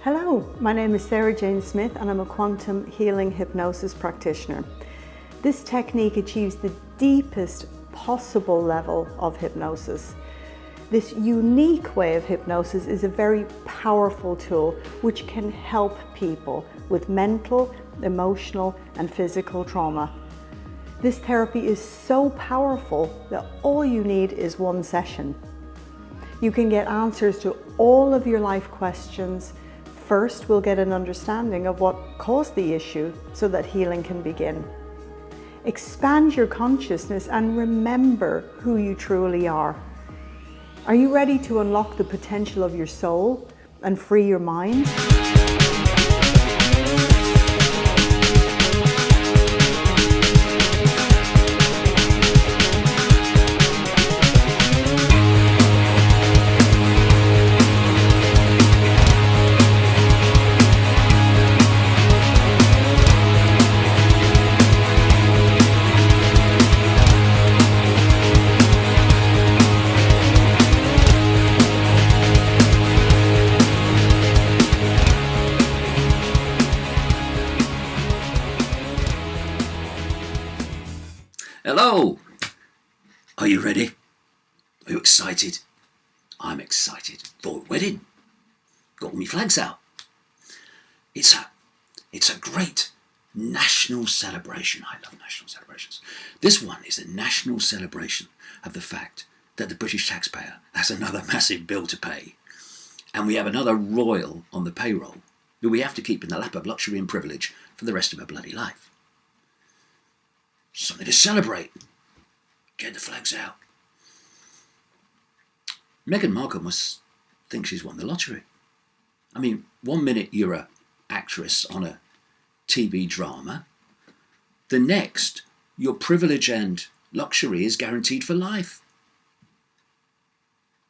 Hello, my name is Sarah Jane Smith and I'm a quantum healing hypnosis practitioner. This technique achieves the deepest possible level of hypnosis. This unique way of hypnosis is a very powerful tool which can help people with mental, emotional and physical trauma. This therapy is so powerful that all you need is one session. You can get answers to all of your life questions. First, we'll get an understanding of what caused the issue so that healing can begin. Expand your consciousness and remember who you truly are. Are you ready to unlock the potential of your soul and free your mind? Hello! Are you ready? Are you excited? I'm excited. For a wedding. Got all my flags out. It's a great national celebration. I love national celebrations. This one is a national celebration of the fact that the British taxpayer has another massive bill to pay. And we have another royal on the payroll who we have to keep in the lap of luxury and privilege for the rest of our bloody life. Something to celebrate. Get the flags out. Meghan Markle must think she's won the lottery. I mean, 1 minute you're an actress on a TV drama. The next, your privilege and luxury is guaranteed for life.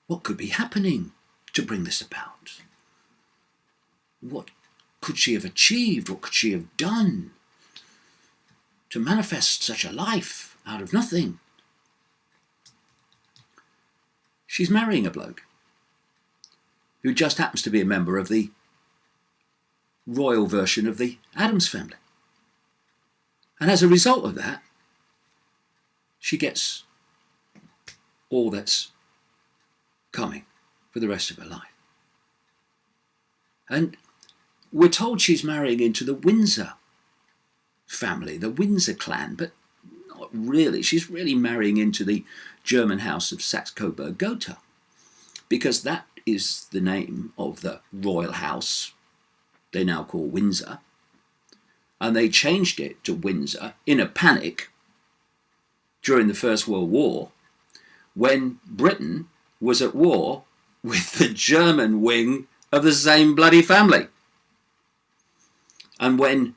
What could be happening to bring this about? What could she have achieved? What could she have done to manifest such a life out of nothing? She's marrying a bloke who just happens to be a member of the royal version of the Addams family. And as a result of that, she gets all that's coming for the rest of her life. And we're told she's marrying into the Windsor family, the Windsor clan, but not really. She's really marrying into the German house of Saxe-Coburg-Gotha, because that is the name of the royal house they now call Windsor, and they changed it to Windsor in a panic during the First World War when Britain was at war with the German wing of the same bloody family, and when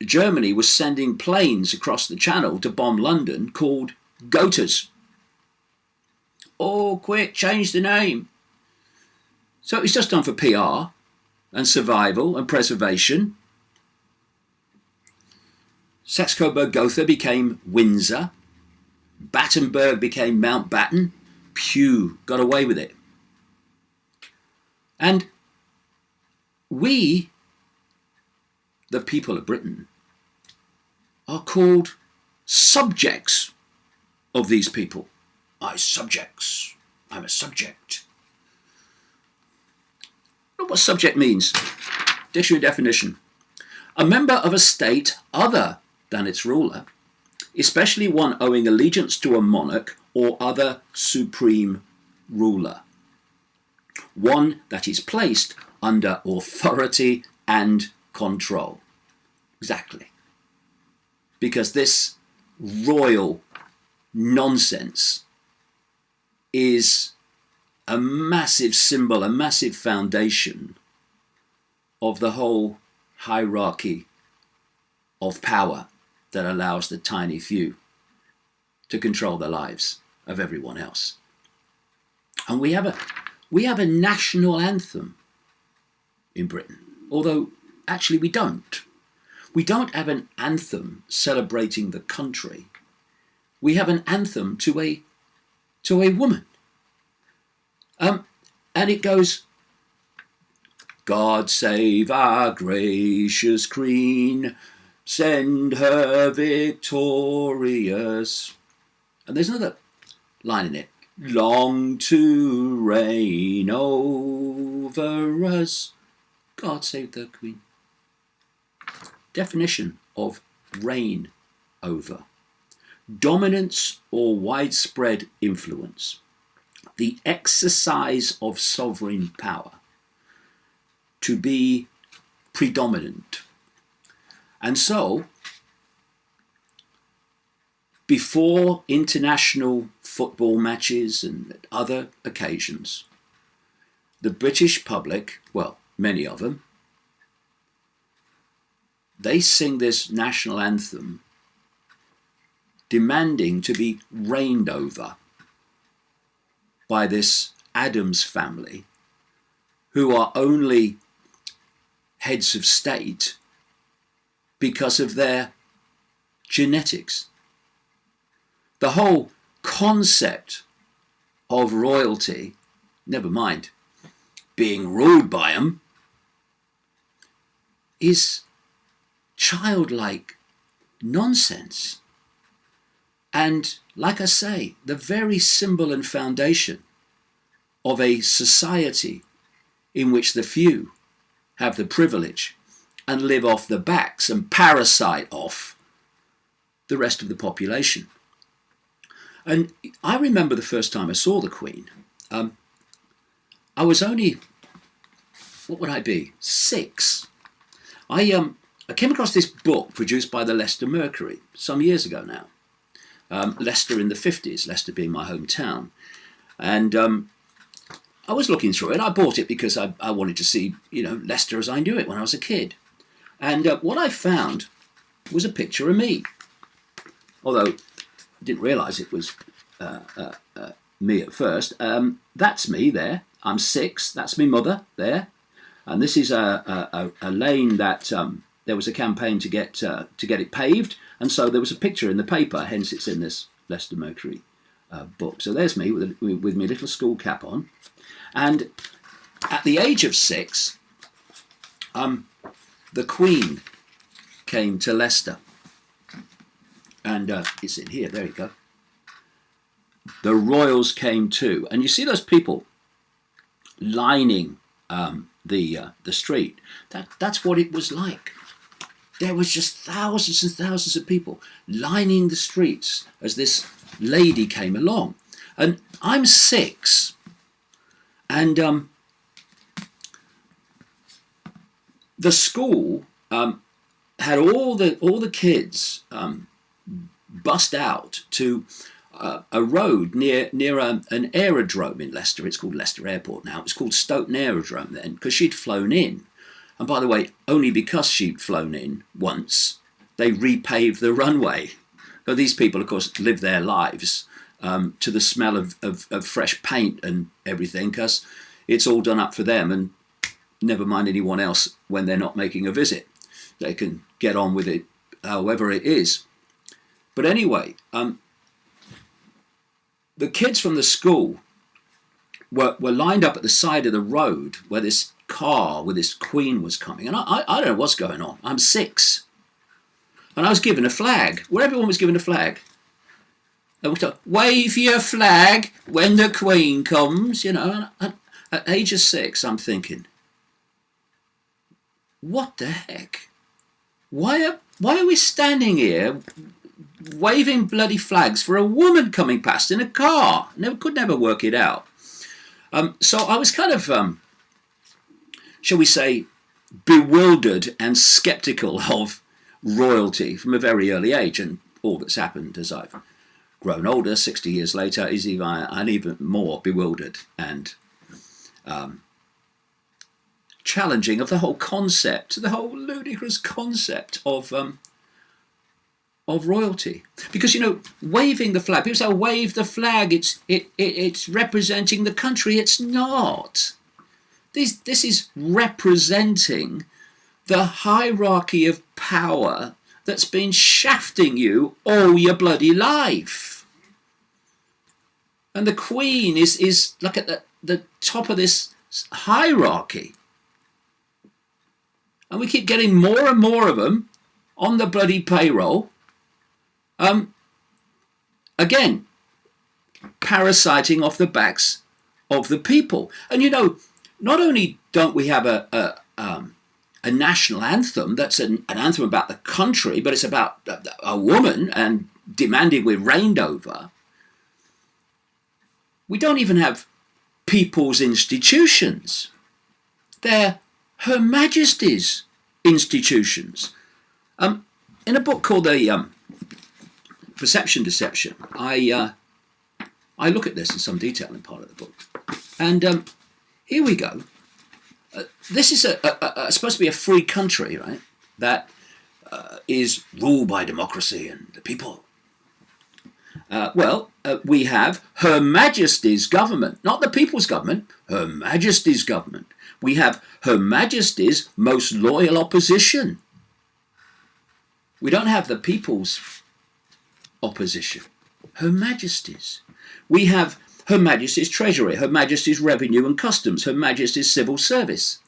Germany was sending planes across the channel to bomb London called Gothas. Oh, quick, change the name. So it was just done for PR and survival and preservation. Saxe-Coburg-Gotha became Windsor. Battenberg became Mountbatten. Pew, got away with it. And we, the people of Britain, are called subjects of these people. I'm a subject. Look what subject means. Dictionary definition. A member of a state other than its ruler, especially one owing allegiance to a monarch or other supreme ruler. One that is placed under authority and control. Exactly. Because this royal nonsense is a massive symbol, a massive foundation of the whole hierarchy of power that allows the tiny few to control the lives of everyone else. And we have a national anthem in Britain, although actually we don't. We don't have an anthem celebrating the country. We have an anthem to a woman. And it goes, God save our gracious Queen, send her victorious. And there's another line in it. Long to reign over us. God save the Queen. Definition of reign over. Dominance or widespread influence. The exercise of sovereign power. To be predominant. And so, before international football matches and other occasions, the British public, well, many of them, they sing this national anthem demanding to be reigned over by this Adams family, who are only heads of state because of their genetics. The whole concept of royalty, never mind being ruled by them, is childlike nonsense. And like I say, the very symbol and foundation of a society in which the few have the privilege and live off the backs and parasite off the rest of the population. And I remember the first time I saw the Queen. I was only, what would I be, 6. I came across this book produced by the Leicester Mercury some years ago now. Leicester in the 50s, Leicester being my hometown. And I was looking through it. I bought it because I wanted to see, Leicester as I knew it when I was a kid. And what I found was a picture of me. Although I didn't realise it was me at first. That's me there. I'm 6. That's my mother there. And this is a lane that there was a campaign to get it paved. And so there was a picture in the paper, hence it's in this Leicester Mercury book. So there's me with my little school cap on. And at the age of 6, the Queen came to Leicester. And it's in here, there you go. The royals came too. And you see those people lining the street. That's what it was like. There was just thousands and thousands of people lining the streets as this lady came along. And I'm 6. And the school had all the kids bust out to a road near an aerodrome in Leicester. It's called Leicester Airport now. It was called Stoughton Aerodrome then, because she'd flown in. And by the way, only because she'd flown in once, they repaved the runway. But these people, of course, live their lives to the smell of fresh paint and everything, because it's all done up for them, and never mind anyone else when they're not making a visit. They can get on with it however it is. But anyway, the kids from the school were lined up at the side of the road where this car with this Queen was coming. And I don't know what's going on. I'm 6. And I was given a flag. Where everyone was given a flag. They were told, wave your flag when the Queen comes, And at age of 6, I'm thinking, what the heck? Why are we standing here waving bloody flags for a woman coming past in a car? Could never work it out. So I was kind of, shall we say, bewildered and sceptical of royalty from a very early age. And all that's happened as I've grown older, 60 years later, is even more bewildered and challenging of the whole concept, the whole ludicrous concept of royalty. Because, waving the flag, people say, wave the flag, it's representing the country. It's not. This is representing the hierarchy of power that's been shafting you all your bloody life. And the Queen is like at the top of this hierarchy. And we keep getting more and more of them on the bloody payroll. Again, parasiting off the backs of the people. And you know, not only don't we have a national anthem that's an anthem about the country, but it's about a woman and demanding we're reigned over. We don't even have people's institutions. They're Her Majesty's institutions. In a book called The Perception Deception, I look at this in some detail in part of the book. And here we go. This is supposed to be a free country, right? That is ruled by democracy and the people. We have Her Majesty's government, not the people's government, Her Majesty's government. We have Her Majesty's most loyal opposition. We don't have the people's opposition. Her Majesty's. We have Her Majesty's Treasury, Her Majesty's Revenue and Customs, Her Majesty's Civil Service,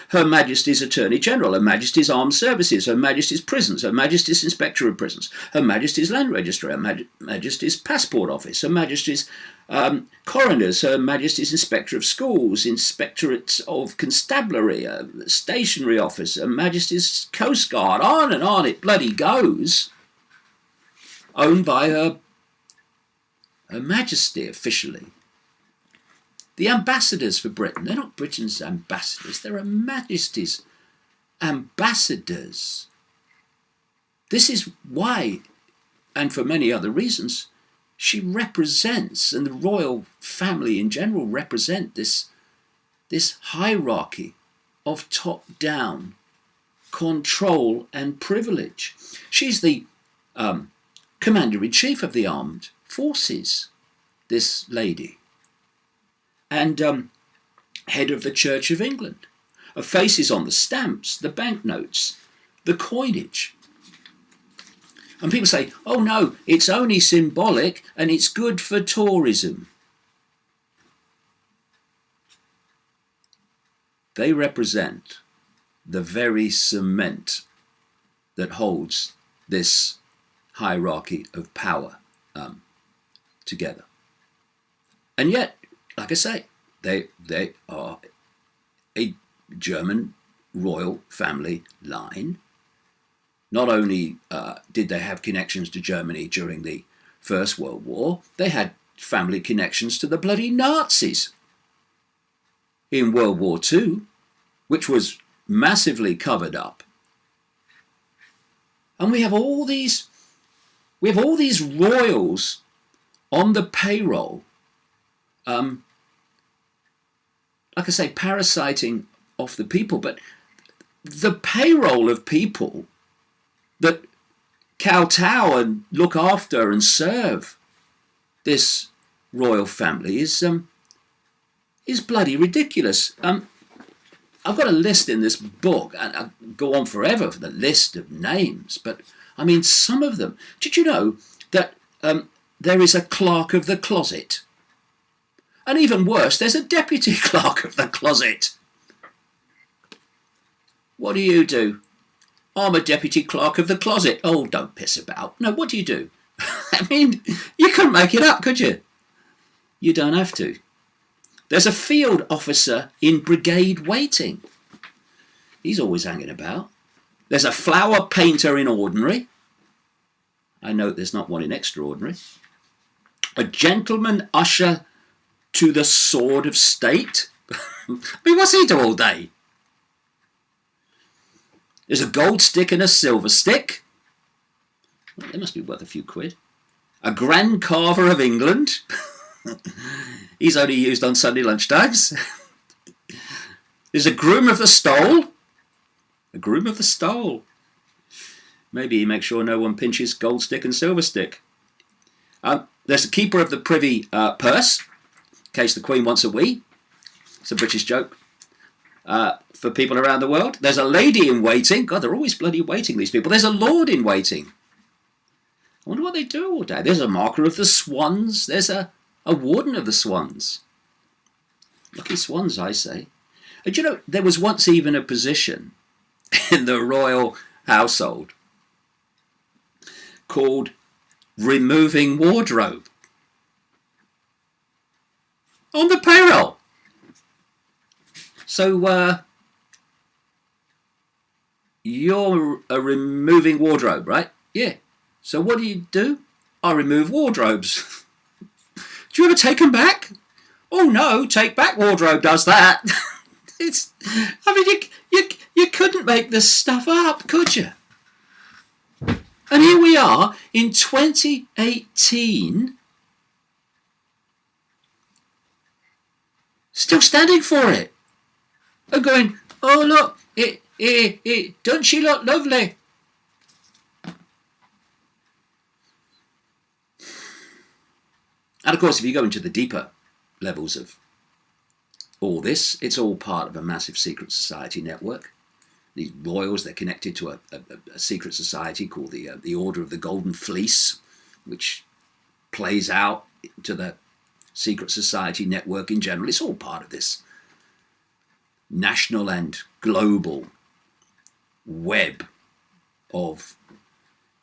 Her Majesty's Attorney General, Her Majesty's Armed Services, Her Majesty's Prisons, Her Majesty's Inspector of Prisons, Her Majesty's Land Registry, Her Majesty's Passport Office, Her Majesty's Coroners, Her Majesty's Inspector of Schools, Inspectorate of Constabulary, Stationery Office, Her Majesty's Coast Guard, on and on it bloody goes, owned by Her Majesty officially. The ambassadors for Britain, they're not Britain's ambassadors, they're Her Majesty's ambassadors. This is why, and for many other reasons, she represents, and the royal family in general represent this hierarchy of top-down control and privilege. She's the Commander-in-Chief of the Armed Forces, this lady, and head of the Church of England. Her face is on the stamps, the banknotes, the coinage. And people say, oh no, it's only symbolic and it's good for tourism. They represent the very cement that holds this hierarchy of power together. And yet, like I say, they are a German royal family line. Not only did they have connections to Germany during the First World War, they had family connections to the bloody Nazis in World War II, which was massively covered up. And we have all these royals on the payroll, like I say, parasiting off the people, but the payroll of people that kowtow and look after and serve this royal family is bloody ridiculous. I've got a list in this book, and I'll go on forever for the list of names, but I mean some of them. Did you know that there is a clerk of the closet? And even worse, there's a deputy clerk of the closet. What do? I'm a deputy clerk of the closet. Oh, don't piss about. No, what do you do? I mean, you couldn't make it up, could you? You don't have to. There's a field officer in brigade waiting. He's always hanging about. There's a flower painter in ordinary. I note there's not one in extraordinary. A gentleman usher to the sword of state. I mean, what's he do all day? There's a gold stick and a silver stick. Well, they must be worth a few quid. A grand carver of England. He's only used on Sunday lunchtimes. There's a groom of the stole. A groom of the stole. Maybe he makes sure no one pinches gold stick and silver stick. There's a keeper of the privy purse, in case the Queen wants a wee. It's a British joke for people around the world. There's a lady in waiting. God, they're always bloody waiting, these people. There's a lord in waiting. I wonder what they do all day. There's a marker of the swans. There's a warden of the swans. Lucky swans, I say. And you know, there was once even a position in the royal household called removing wardrobe on the payroll. So you're a removing wardrobe, right? Yeah. So what do? I remove wardrobes. Do you ever take them back? Oh no, take back wardrobe does that. I mean, you couldn't make this stuff up, could you? And here we are in 2018, still standing for it. And going, oh look, doesn't she look lovely? And of course, if you go into the deeper levels of all this, it's all part of a massive secret society network. These royals, they're connected to a secret society called the Order of the Golden Fleece, which plays out to the secret society network in general. It's all part of this national and global web of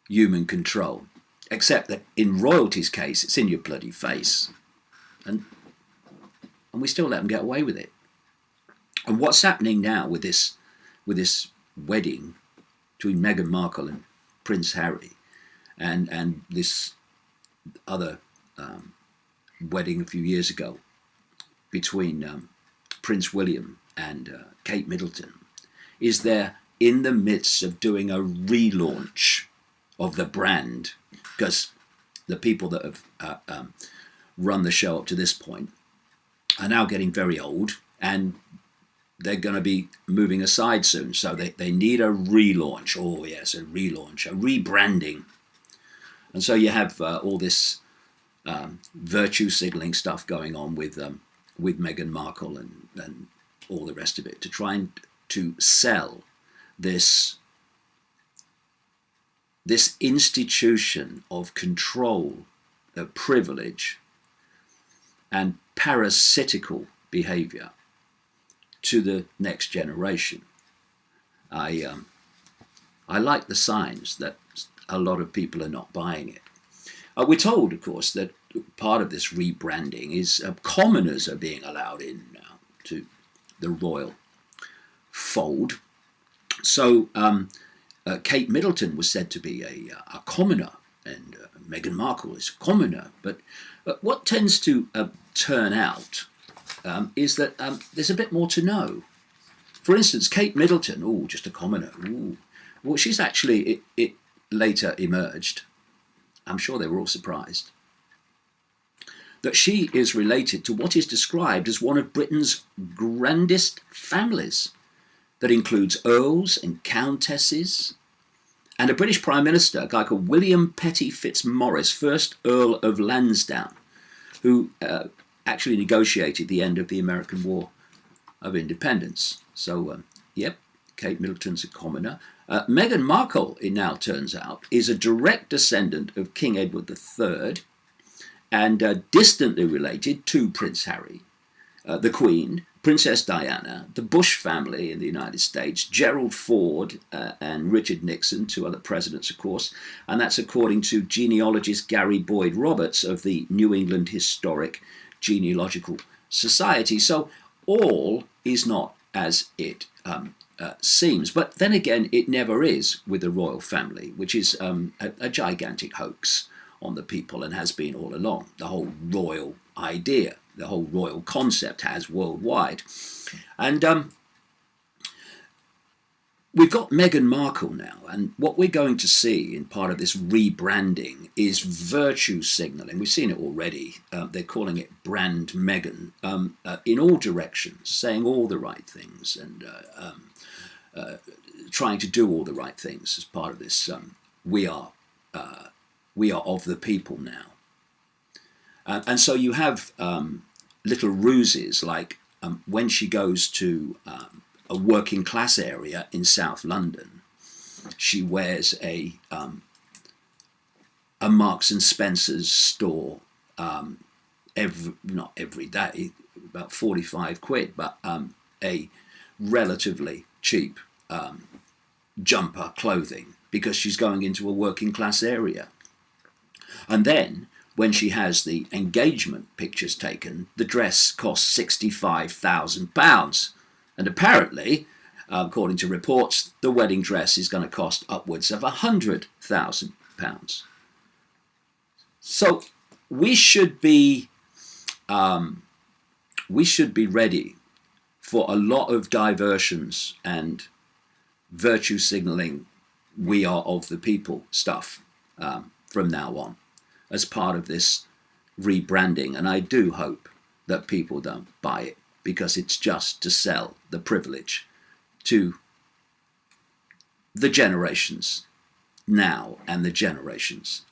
human control. Except that in royalty's case, it's in your bloody face. And we still let them get away with it. And what's happening now with this wedding between Meghan Markle and Prince Harry, and this other wedding a few years ago between Prince William and Kate Middleton, is they're in the midst of doing a relaunch of the brand, because the people that have run the show up to this point are now getting very old, and they're going to be moving aside soon. So they need a relaunch. Oh yes, a relaunch, a rebranding. And so you have all this virtue signaling stuff going on with Meghan Markle and all the rest of it, to try and to sell this institution of control, of privilege, and parasitical behavior to the next generation. I like the signs that a lot of people are not buying it. We're told, of course, that part of this rebranding is commoners are being allowed in now to the royal fold. So Kate Middleton was said to be a commoner, and Meghan Markle is a commoner. But what tends to turn out is that there's a bit more to know. For instance, Kate Middleton, just a commoner. Well, she's actually, it later emerged, I'm sure they were all surprised, that she is related to what is described as one of Britain's grandest families, that includes earls and countesses, and a British Prime Minister, a guy called William Petty Fitzmaurice, 1st Earl of Lansdowne, who actually negotiated the end of the American War of Independence. So, yep, Kate Middleton's a commoner. Meghan Markle, it now turns out, is a direct descendant of King Edward III, and distantly related to Prince Harry, the Queen, Princess Diana, the Bush family in the United States, Gerald Ford and Richard Nixon, 2 other presidents, of course, and that's according to genealogist Gary Boyd Roberts of the New England Historic Genealogical Society. So all is not as it seems. But then again, it never is with the royal family, which is a gigantic hoax on the people, and has been all along. The whole royal idea, the whole royal concept has worldwide. And we've got Meghan Markle now, and what we're going to see in part of this rebranding is virtue signalling. We've seen it already. They're calling it Brand Meghan, in all directions, saying all the right things, and trying to do all the right things as part of this. We are of the people now. And so you have little ruses like when she goes to a working class area in South London, she wears a Marks and Spencer's store not every day, about 45 quid, but a relatively cheap jumper clothing because she's going into a working class area. And then when she has the engagement pictures taken, the dress costs £65,000. And apparently, according to reports, the wedding dress is going to cost upwards of £100,000. So we should be ready for a lot of diversions and virtue signaling, we are of the people stuff from now on as part of this rebranding. And I do hope that people don't buy it, because it's just to sell the privilege to the generations now and the generations